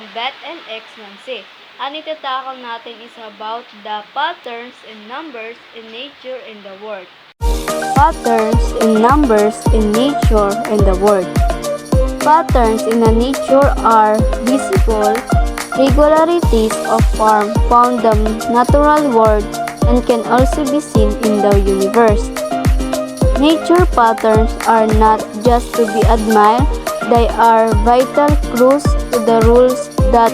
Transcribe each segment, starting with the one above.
from Beth and X Nancy. Ang itatakal natin is about the patterns in numbers in nature and the world. Patterns in numbers in nature and the world. Patterns in the nature are visible regularities of form found in the natural world and can also be seen in the universe. Nature patterns are not just to be admired, they are vital clues to the rules that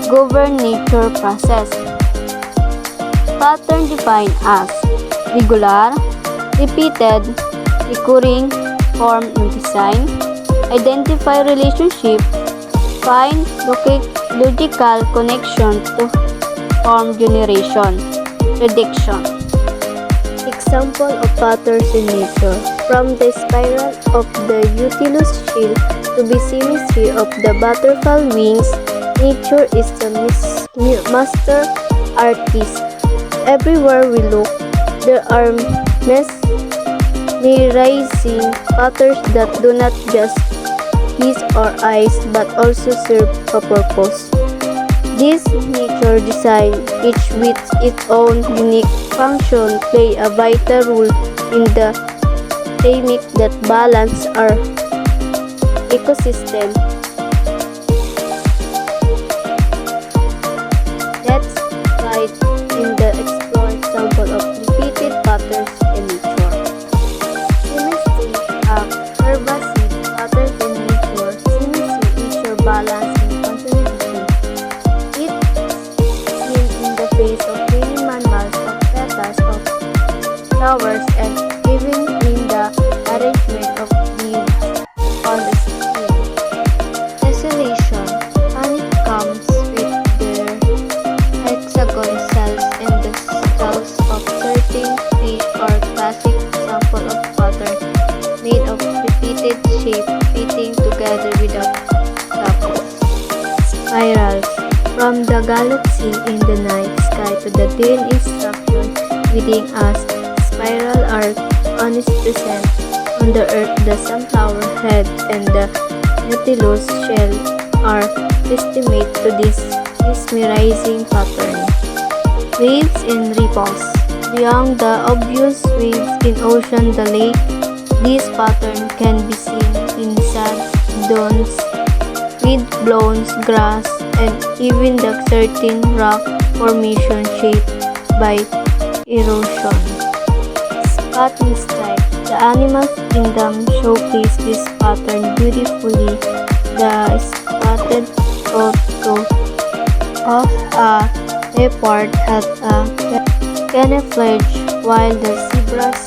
govern nature process. Pattern defined as regular, repeated, recurring form ng design, identify relationship, find logical connection to form generation, prediction. Example of patterns in nature, from the spiral of the Hitosis shell to the symmetry of the butterfly wings, nature is the master artist. Everywhere we look, there are mesmerizing patterns that do not just please our eyes but also serve a purpose. This nature design, each with its own unique function, play a vital role in the dynamic that balance our ecosystem. Let's dive in the explore example of repeated patterns in nature. Symmetry, a pervasive pattern in nature. Symmetry ensures balance and continuity. Face of many mammals, of petals, of flowers, and even in the arrangement of leaves on the skin. Isolation. Honey comes with their hexagon cells in the shells of certain fish or classic example of pattern made of repeated shape fitting together without gaps. Spirals. From the galaxy in the night sky to the DNA structure within us, spiral arc is present on the Earth. The sunflower head and the Nautilus shell are testament to this mesmerizing pattern. Waves and ripples. Beyond the obvious waves in ocean, the lake, this pattern can be seen in sand dunes, wind-blown grass, and even the certain rock formation shaped by erosion. Spotting stripe. The animal kingdom showcase this pattern beautifully. The spotted photo of a leopard has a camouflage, while the zebra's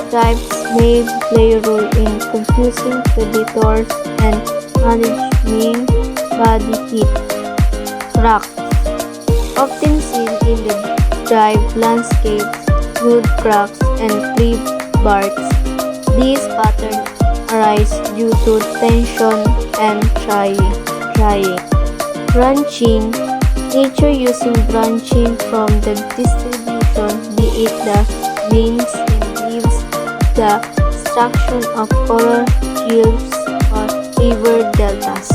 stripes may play a role in confusing predators and managing body heat. Cracks, often seen in the dry landscapes, wood cracks, and tree barks. These patterns arise due to tension and drying. Branching. Nature using branching from the distribution, be it the veins in leaves, the structure of coral reefs, or river deltas.